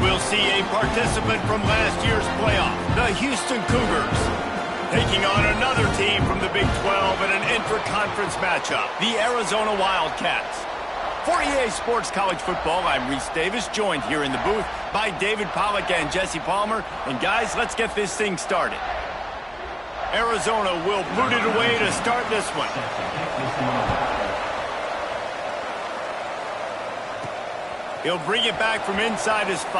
we'll see a participant from last year's playoff, the Houston Cougars, taking on another team from the Big 12 in an intra-conference matchup, the Arizona Wildcats. For EA Sports College Football, I'm Reese Davis, joined here in the booth by David Pollack and Jesse Palmer. And guys, let's get this thing started. Arizona will boot it away to start this one. He'll bring it back from inside his 5.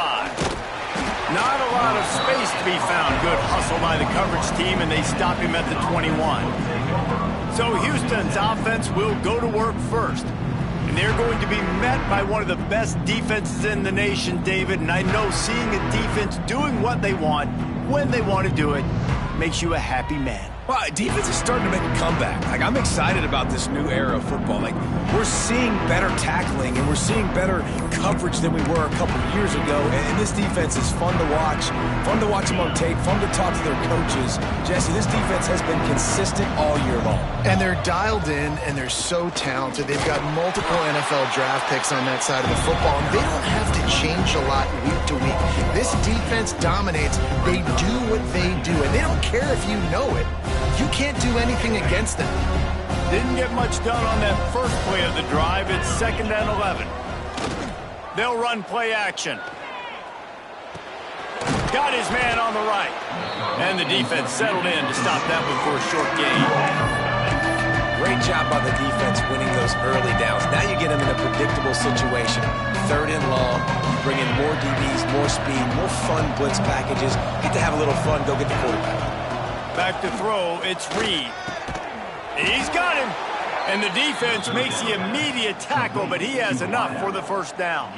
Not a lot of space to be found. Good hustle by the coverage team, and they stop him at the 21. So Houston's offense will go to work first. And they're going to be met by one of the best defenses in the nation, David. And I know seeing a defense doing what they want, when they want to do it, makes you a happy man. Well, defense is starting to make a comeback. I'm excited about this new era of football. We're seeing better tackling, and we're seeing better coverage than we were a couple years ago. And this defense is fun to watch them on tape, fun to talk to their coaches. Jesse, this defense has been consistent all year long. And they're dialed in, and they're so talented. They've got multiple NFL draft picks on that side of the football, and they don't have to change a lot week to week. This defense dominates. They do what they do, and they don't care if you know it. You can't do anything against them. Didn't get much done on that first play of the drive. It's 2nd and 11. They'll run play action. Got his man on the right. And the defense settled in to stop that one for a short gain. Great job by the defense winning those early downs. Now you get them in a predictable situation. 3rd and long. You bring in more DBs, more speed, more fun blitz packages. Get to have a little fun. Go get the quarterback. Back to throw, it's Reed. He's got him. And the defense makes the immediate tackle, but he has enough for the first down.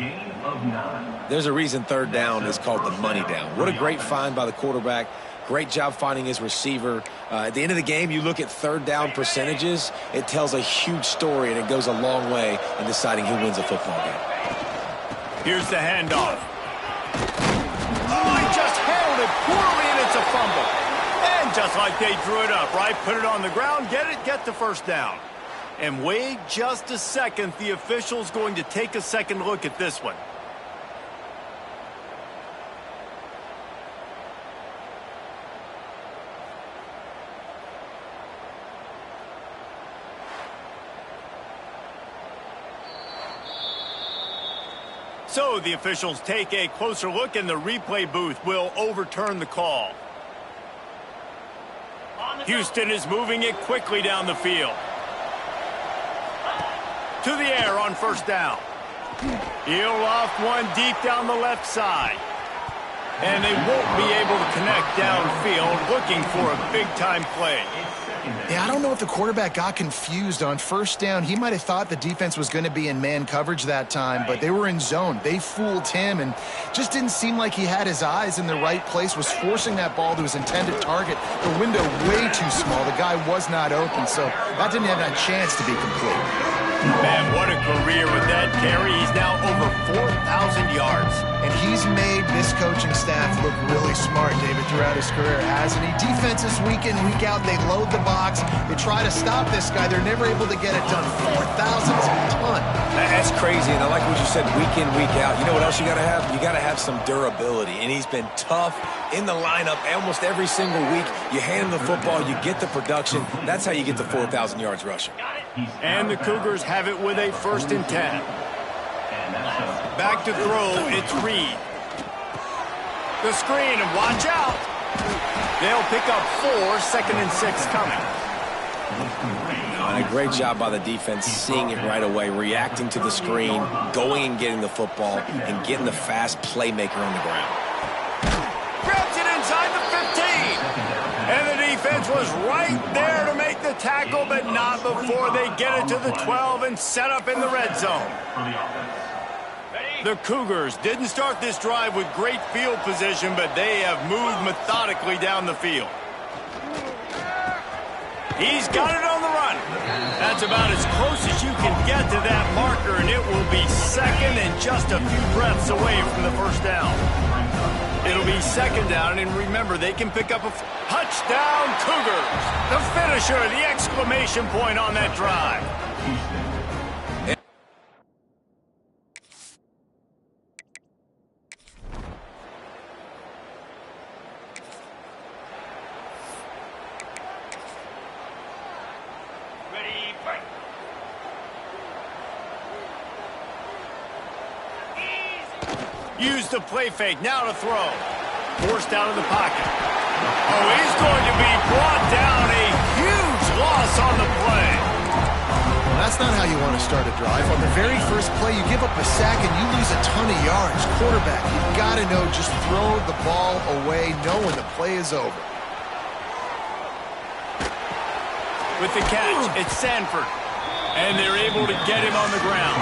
There's a reason 3rd down is called the money down. What a great find by the quarterback. Great job finding his receiver. At the end of the game, you look at 3rd down percentages. It tells a huge story, and it goes a long way in deciding who wins a football game. Here's the handoff. Oh, he just handled it poorly, and it's a fumble. And just like they drew it up, right? Put it on the ground, get the first down. And wait just a second. The official's going to take a second look at this one. So the officials take a closer look, and the replay booth will overturn the call. Houston is moving it quickly down the field. To the air on first down. He'll loft one deep down the left side. And they won't be able to connect downfield, looking for a big-time play. Yeah, I don't know if the quarterback got confused on first down. He might have thought the defense was going to be in man coverage that time, but they were in zone. They fooled him and just didn't seem like he had his eyes in the right place, was forcing that ball to his intended target. The window way too small. The guy was not open, so that didn't have that chance to be complete. Man, what a career with that carry. He's now over 4,000 yards. And he's made this coaching staff look really smart, David, throughout his career, hasn't he? Defenses week in, week out, they load the box. They try to stop this guy. They're never able to get it done. 4,000 is a ton. That's crazy, and I like what you said, week in, week out. You know what else you got to have? You got to have some durability, and he's been tough in the lineup almost every single week. You hand him the football, you get the production. That's how you get the 4,000 yards rushing. And the Cougars have it with a 1st and 10. Back to throw, it's Reed. The screen, and watch out. They'll pick up 4, 2nd and 6 coming. A great job by the defense, seeing it right away, reacting to the screen, going and getting the football, and getting the fast playmaker on the ground. Grabs it inside the 15. And the defense was right there to make the tackle, but not before they get it to the 12 and set up in the red zone. The Cougars didn't start this drive with great field position, but they have moved methodically down the field. He's got it on the run. That's about as close as you can get to that marker, and it will be 2nd and just a few breaths away from the first down. It'll be 2nd down, and remember, they can pick up a touchdown Cougars. The finisher, the exclamation point on that drive. Use the play fake, now to throw. Forced out of the pocket. Oh, he's going to be brought down. A huge loss on the play. That's not how you want to start a drive. On the very first play, you give up a sack and you lose a ton of yards. Quarterback, you've got to know, just throw the ball away, know when the play is over. With the catch, it's Sanford. And they're able to get him on the ground.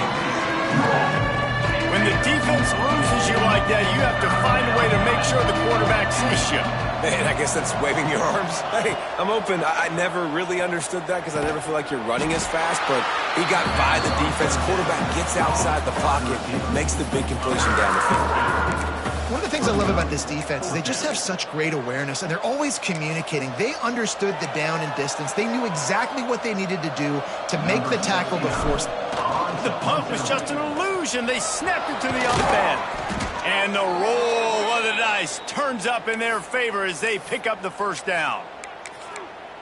When the defense loses you like that, you have to find a way to make sure the quarterback sees you. Man, I guess that's waving your arms. Hey, I'm open. I never really understood that because I never feel like you're running as fast, but he got by the defense. Quarterback gets outside the pocket, makes the big completion down the field. One of the things I love about this defense is they just have such great awareness, and they're always communicating. They understood the down and distance. They knew exactly what they needed to do to make the tackle to force. The punt was just an illusion. They snapped it to the up end. And the roll of the dice turns up in their favor as they pick up the first down.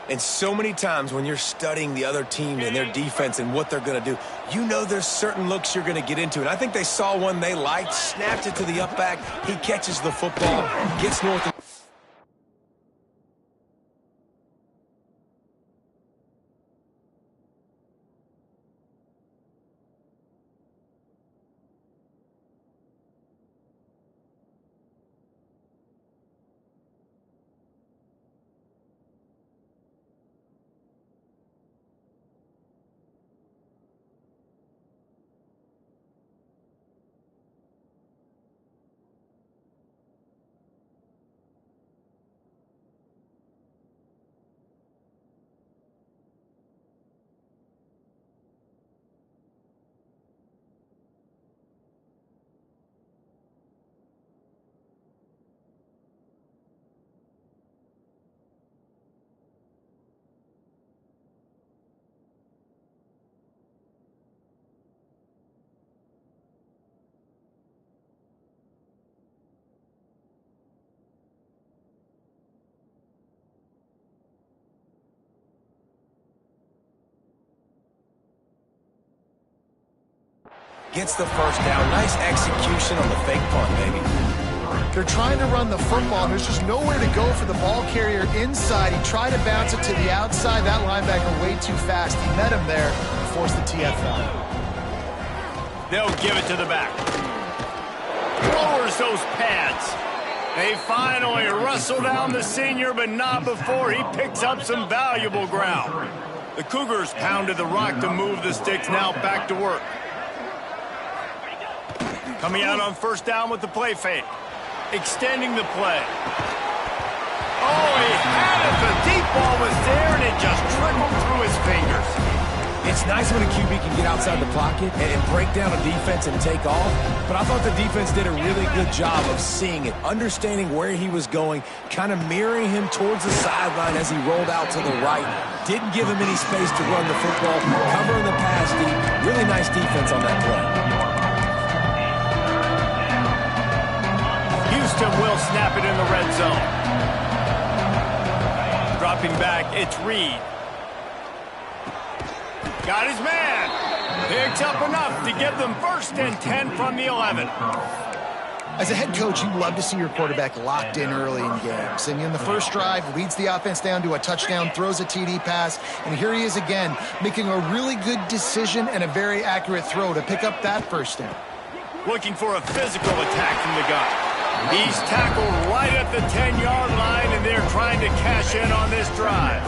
And so many times when you're studying the other team and their defense and what they're going to do, you know there's certain looks you're going to get into. And I think they saw one they liked, snapped it to the up back. He catches the football, gets north. Gets the first down. Nice execution on the fake punt, baby. They're trying to run the football, and there's just nowhere to go for the ball carrier inside. He tried to bounce it to the outside. That linebacker way too fast. He met him there and forced the TFL. They'll give it to the back. Lowers those pads. They finally wrestle down the senior, but not before he picks up some valuable ground. The Cougars pounded the rock to move the sticks, now back to work. Coming out on first down with the play fake. Extending the play. Oh, he had it. The deep ball was there, and it just trickled through his fingers. It's nice when a QB can get outside the pocket and break down a defense and take off, but I thought the defense did a really good job of seeing it, understanding where he was going, kind of mirroring him towards the sideline as he rolled out to the right. Didn't give him any space to run the football, covering the pass deep. Really nice defense on that play. Houston will snap it in the red zone. Dropping back, it's Reed. Got his man. Picks up enough to get them first and 10 from the 11. As a head coach, you love to see your quarterback locked in early in games. And in the first drive, leads the offense down to a touchdown, throws a TD pass, and here he is again, making a really good decision and a very accurate throw to pick up that first down. Looking for a physical attack from the guy. He's tackled right at the 10-yard line, and they're trying to cash in on this drive.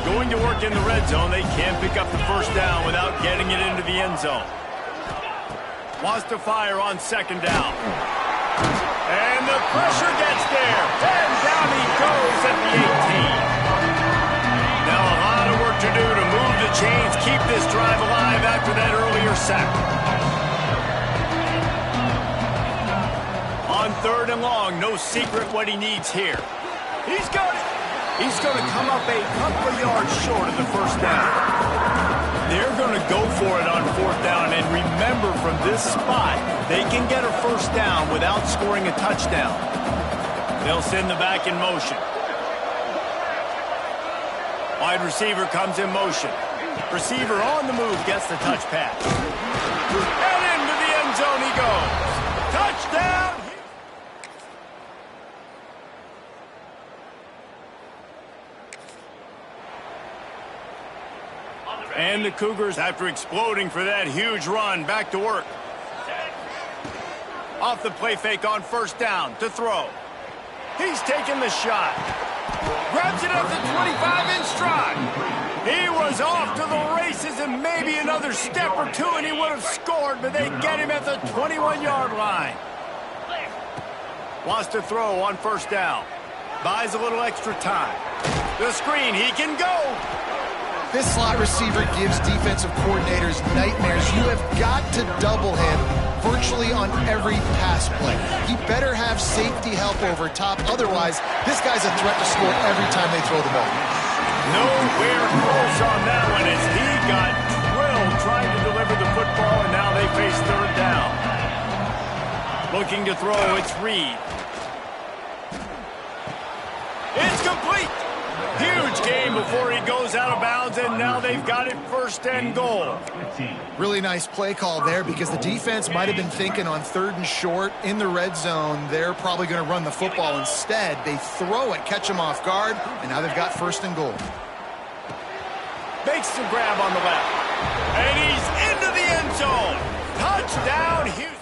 Going to work in the red zone, they can't pick up the first down without getting it into the end zone. Wants to fire on second down. And the pressure gets there. And down he goes at the 18. Now a lot of work to do to move the chains, keep this drive alive after that earlier sack. On third and long, no secret what he needs here. He's got it. He's going to come up a couple of yards short of the first down. They're going to go for it on fourth down, and remember, from this spot, they can get a first down without scoring a touchdown. They'll send the back in motion. Wide receiver comes in motion. Receiver on the move, gets the touch pass. And into the end zone he goes. Touchdown! And the Cougars, after exploding for that huge run, back to work. Off the play fake on first down to throw. He's taking the shot. Grabs it up to 25 in stride. He was off to the races and maybe another step or two and he would have scored, but they get him at the 21-yard line. Wants to throw on first down. Buys a little extra time. The screen, he can go. This slot receiver gives defensive coordinators nightmares. You have got to double him virtually on every pass play. He better have safety help over top. Otherwise, this guy's a threat to score every time they throw the ball. Nowhere close on that one as he got drilled trying to deliver the football, and now they face third down. Looking to throw, it's Reed. It's complete. Huge game before he goes out of bounds, and now they've got it first and goal. Really nice play call there because the defense might have been thinking on third and short in the red zone. They're probably going to run the football. Instead, they throw it, catch him off guard, and now they've got first and goal. Makes the grab on the left. And he's into the end zone. Touchdown, Houston.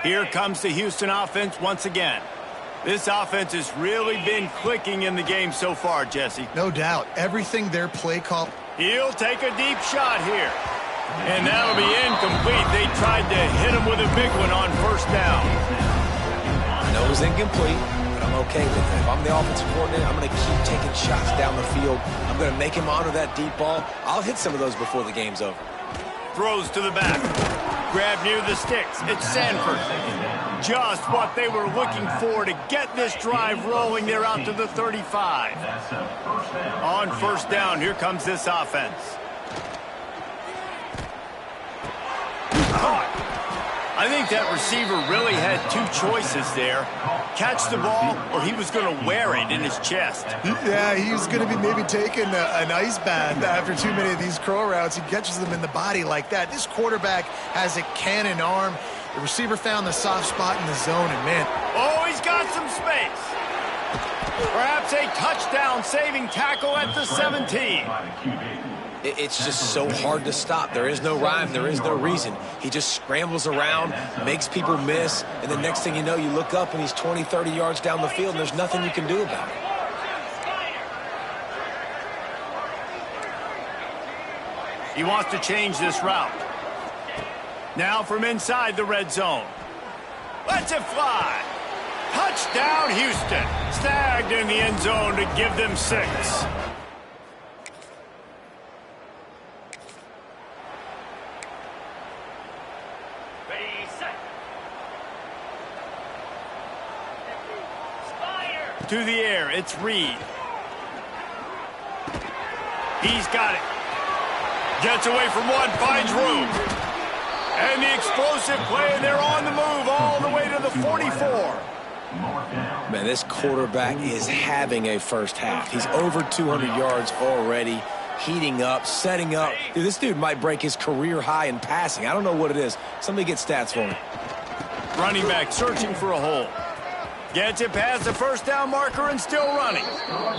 Here comes the Houston offense once again. This offense has really been clicking in the game so far, Jesse. No doubt. Everything their play call. He'll take a deep shot here. And that'll be incomplete. They tried to hit him with a big one on first down. I know it was incomplete, but I'm okay with it. If I'm the offensive coordinator, I'm going to keep taking shots down the field. I'm going to make him honor that deep ball. I'll hit some of those before the game's over. Throws to the back. Grab near the sticks. It's Sanford. Just what they were looking for to get this drive rolling. They're out to the 35. On first down, here comes this offense. Caught. I think that receiver really had two choices there. Catch the ball, or he was going to wear it in his chest. Yeah, he was going to be maybe taking an ice bath after too many of these curl routes. He catches them in the body like that. This quarterback has a cannon arm. The receiver found the soft spot in the zone, and man. Oh, he's got some space. Perhaps a touchdown-saving tackle at the 17. It's just so hard to stop. There is no rhyme. There is no reason. He just scrambles around, makes people miss, and the next thing you know, you look up and he's 20, 30 yards down the field, and there's nothing you can do about it. He wants to change this route. Now from inside the red zone. Lets it fly. Touchdown, Houston. Snagged in the end zone to give them 6. To the air, it's Reed. He's got it. Gets away from one, finds room. And the explosive play, and they're on the move all the way to the 44. Man, this quarterback is having a first half. He's over 200 yards already, heating up, setting up. Dude, this dude might break his career high in passing. I don't know what it is. Somebody get stats for me. Running back searching for a hole. Gets it past the first down marker and still running.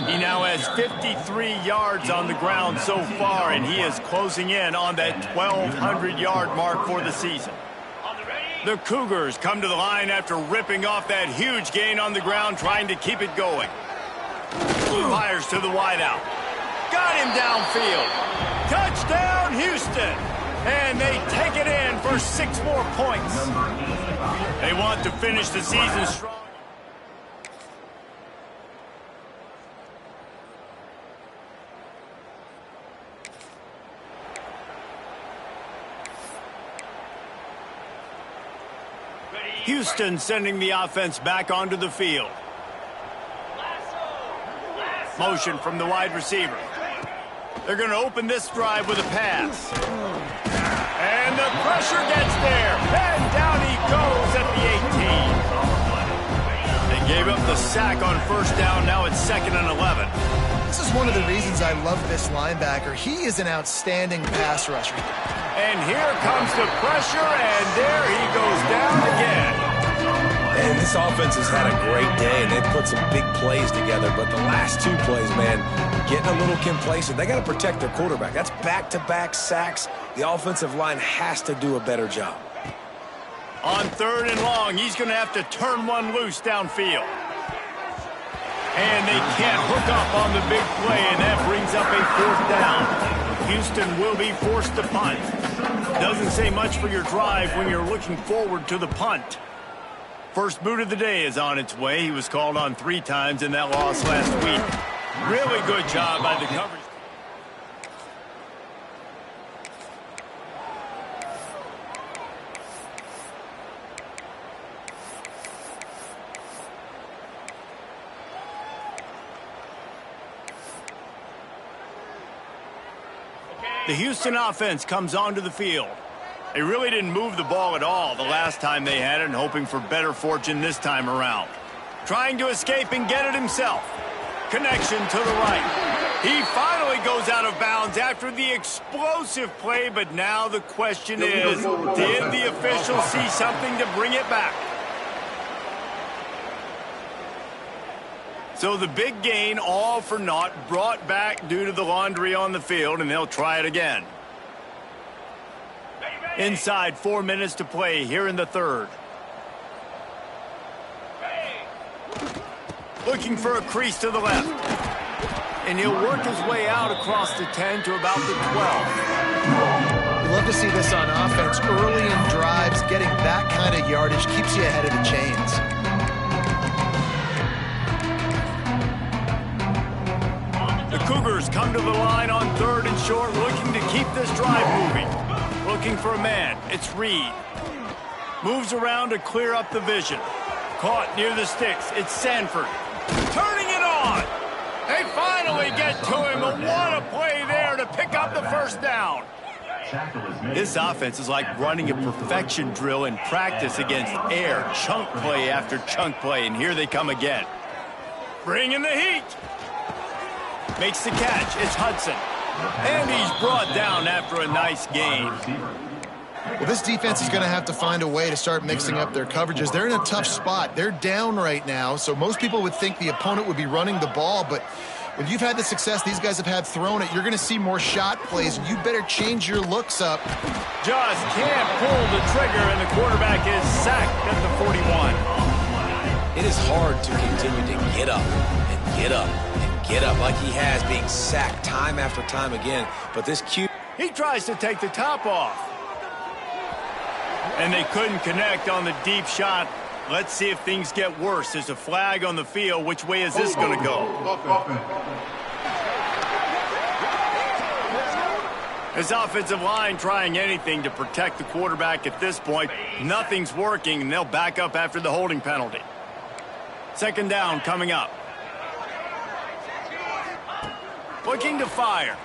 He now has 53 yards on the ground so far, and he is closing in on that 1,200-yard mark for the season. The Cougars come to the line after ripping off that huge gain on the ground, trying to keep it going. Fires to the wideout. Got him downfield. Touchdown, Houston. And they take it in for 6 more points. They want to finish the season strong. Houston sending the offense back onto the field. Motion from the wide receiver. They're going to open this drive with a pass. And the pressure gets there. And down he goes at the 18. They gave up the sack on first down. Now it's 2nd and 11. this is one of the reasons I love this linebacker. He is an outstanding pass rusher. And here comes the pressure, and there he goes down again. And this offense has had a great day, and they've put some big plays together. But the last 2 plays, man, getting a little complacent. They got to protect their quarterback. That's back-to-back sacks. The offensive line has to do a better job. On 3rd and long, he's going to have to turn one loose downfield. And they can't hook up on the big play, and that brings up a 4th down. Houston will be forced to punt. Doesn't say much for your drive when you're looking forward to the punt. First boot of the day is on its way. He was called on 3 times in that loss last week. Really good job by the coverage. The Houston offense comes onto the field. They really didn't move the ball at all the last time they had it, and hoping for better fortune this time around. Trying to escape and get it himself. Connection to the right. He finally goes out of bounds after the explosive play, but now the question is, did the official see something to bring it back? So the big gain, all for naught, brought back due to the laundry on the field, and they'll try it again. Inside 4 minutes to play here in the 3rd. Looking for a crease to the left. And he'll work his way out across the 10 to about the 12. You love to see this on offense. Early in drives, getting that kind of yardage keeps you ahead of the chains. The Cougars come to the line on 3rd and short, looking to keep this drive moving. Looking for a man. It's Reed. Moves around to clear up the vision. Caught near the sticks. It's Sanford. Turning it on. They finally get to him. And what a play there to pick up the 1st down. This offense is like running a perfection drill in practice against air. Chunk play after chunk play. And here they come again. Bringing the heat. Makes the catch. It's Hudson. And he's brought down after a nice gain. Well, this defense is going to have to find a way to start mixing up their coverages. They're in a tough spot. They're down right now, so most people would think the opponent would be running the ball, but when you've had the success these guys have had throwing it, you're going to see more shot plays. You better change your looks up. Just can't pull the trigger, and the quarterback is sacked at the 41. It is hard to continue to get up and get up and get up like he has, being sacked time after time again. But this cute... He tries to take the top off. And they couldn't connect on the deep shot. Let's see if things get worse. There's a flag on the field. Which way is this going to go? This offensive line trying anything to protect the quarterback at this point. Nothing's working, and they'll back up after the holding penalty. 2nd down coming up. Looking to fire.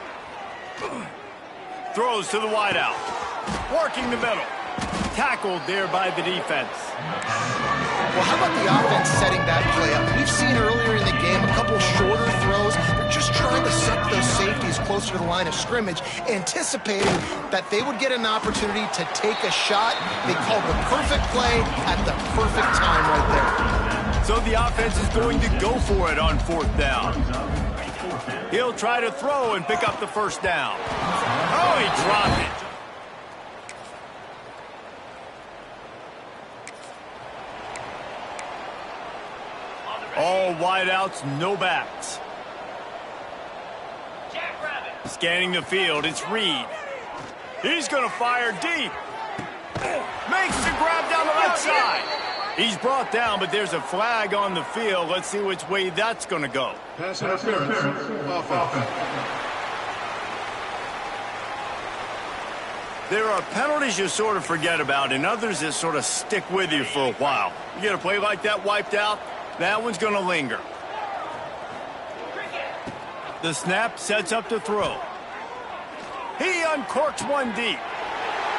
Throws to the wideout. Working the middle. Tackled there by the defense. Well, how about the offense setting that play up? We've seen earlier in the game a couple shorter throws. They're just trying to suck those safeties closer to the line of scrimmage, anticipating that they would get an opportunity to take a shot. They called the perfect play at the perfect time right there. So the offense is going to go for it on 4th down. He'll try to throw and pick up the 1st down. Oh, he dropped it. All wideouts, no backs. Scanning the field, it's Reed. He's going to fire deep. Makes the grab down the left side. He's brought down, but there's a flag on the field. Let's see which way that's going to go. Pass interference. Offense. There are penalties you sort of forget about, and others that sort of stick with you for a while. You get a play like that wiped out, that one's going to linger. The snap sets up to throw. He uncorks one deep.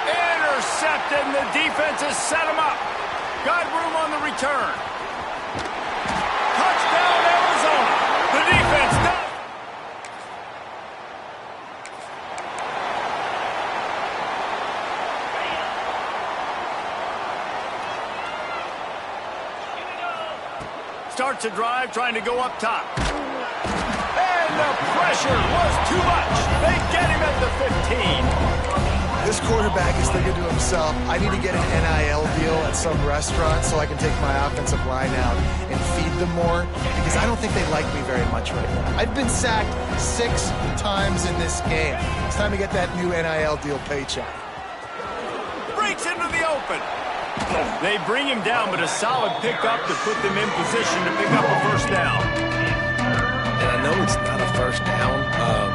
Intercepted, and the defense has set him up. Got room on the return. Touchdown, Arizona. The defense does. Starts a drive trying to go up top. And the pressure was too much. They get him at the 15. This quarterback is thinking to himself, I need to get an NIL deal at some restaurant so I can take my offensive line out and feed them more, because I don't think they like me very much right now. I've been sacked 6 times in this game. It's time to get that new NIL deal paycheck. Breaks into the open. They bring him down, but a solid pickup to put them in position to pick up a first down. And I know it's not a first down,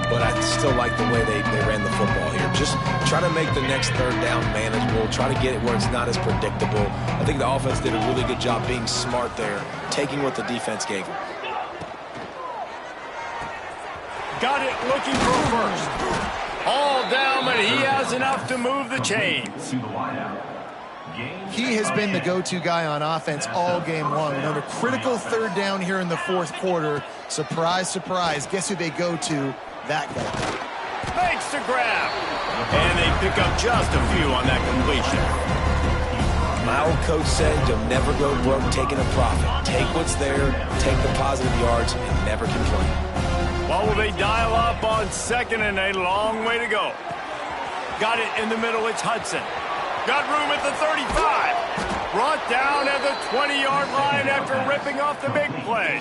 but I still like the way they ran the football here. Just try to make the next third down manageable. Try to get it where it's not as predictable. I think the offense did a really good job being smart there, taking what the defense gave them. Got it looking for first. All down, but he has enough to move the chains. He has been the go-to guy on offense all game long. And on a critical third down here in the fourth quarter, surprise, surprise, guess who they go to? That guy. Makes the grab. And they pick up just a few on that completion. My old coach said you'll never go broke taking a profit. Take what's there, take the positive yards, and never complain. Well, will they dial up on second and a long way to go? Got it in the middle, it's Hudson. Got room at the 35. Brought down at the 20-yard line after ripping off the big play.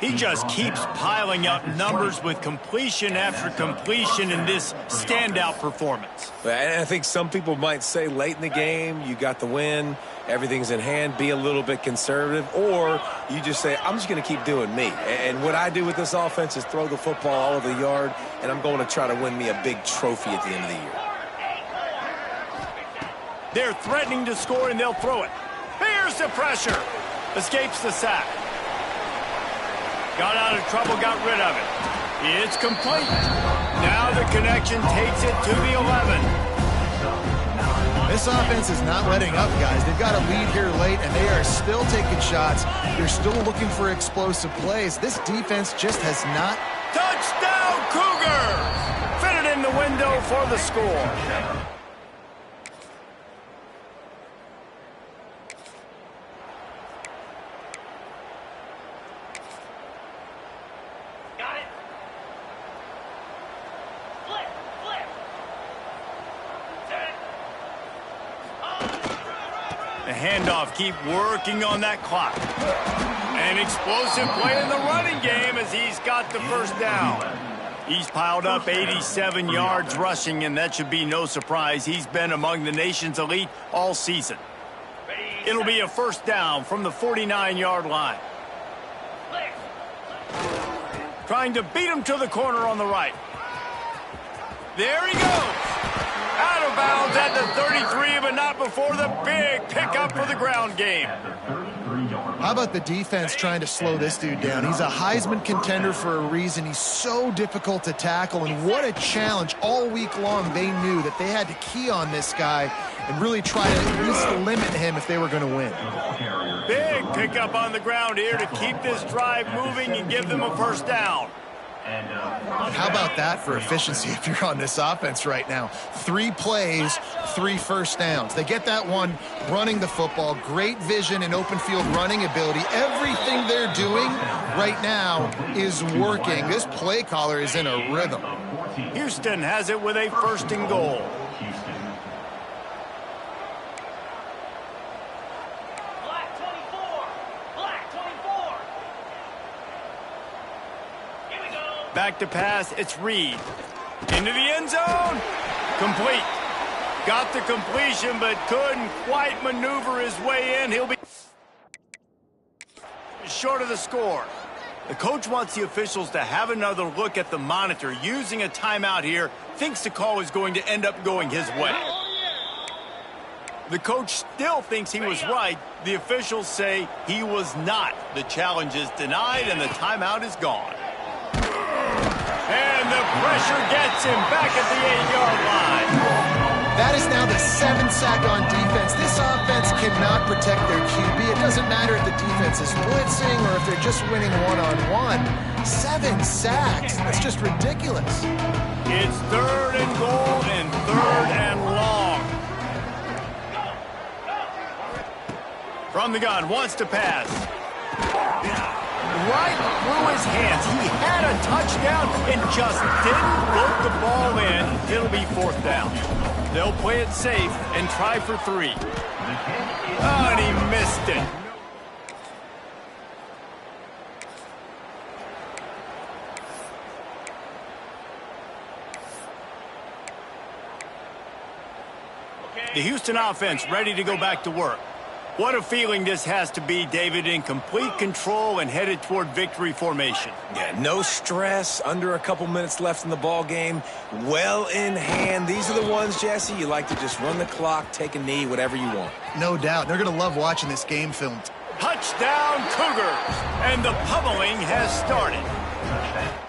He just keeps piling up numbers with completion after completion in this standout performance. And I think some people might say late in the game, you got the win, everything's in hand, be a little bit conservative, or you just say, I'm just going to keep doing me. And what I do with this offense is throw the football all over the yard, and I'm going to try to win me a big trophy at the end of the year. They're threatening to score, and they'll throw it. Here's the pressure. Escapes the sack. Got out of trouble, got rid of it. It's complete. Now the connection takes it to the 11. This offense is not letting up, guys. They've got a lead here late, and they are still taking shots. They're still looking for explosive plays. This defense just has not. Touchdown, Cougars! Fitted in the window for the score. The handoff, keep working on that clock. An explosive play in the running game as he's got the first down. He's piled up 87 yards rushing, and that should be no surprise. He's been among the nation's elite all season. It'll be a first down from the 49-yard line. Trying to beat him to the corner on the right. There he goes. Out of bounds at the 33, but not before the big pickup for the ground game. How about the defense trying to slow this dude down? He's a Heisman contender for a reason. He's so difficult to tackle, and what a challenge. All week long, they knew that they had to key on this guy and really try to at least limit him if they were going to win. Big pickup on the ground here to keep this drive moving and give them a first down. How about that for efficiency if you're on this offense right now? 3 plays, 3 first downs. They get that one running the football. Great vision and open field running ability. Everything they're doing right now is working. This play caller is in a rhythm. Houston has it with a first and goal. Back to pass, it's Reed. Into the end zone. Complete. Got the completion, but couldn't quite maneuver his way in. He'll be short of the score. The coach wants the officials to have another look at the monitor. Using a timeout here, thinks the call is going to end up going his way. The coach still thinks he was right. The officials say he was not. The challenge is denied, and the timeout is gone. And the pressure gets him back at the 8-yard line. That is now the 7th sack on defense. This offense cannot protect their QB. It doesn't matter if the defense is blitzing or if they're just winning one-on-one. 7 sacks. That's just ridiculous. It's 3rd and goal and 3rd and long. From the gun, wants to pass. Right through his hands. He had a touchdown and just didn't float the ball in. It'll be 4th down. They'll play it safe and try for 3. Oh, and he missed it. The Houston offense ready to go back to work. What a feeling this has to be, David, in complete control and headed toward victory formation. Yeah, no stress, under a couple minutes left in the ball game, well in hand. These are the ones, Jesse, you like to just run the clock, take a knee, whatever you want. No doubt. They're going to love watching this game film. Touchdown, Cougars! And the pummeling has started.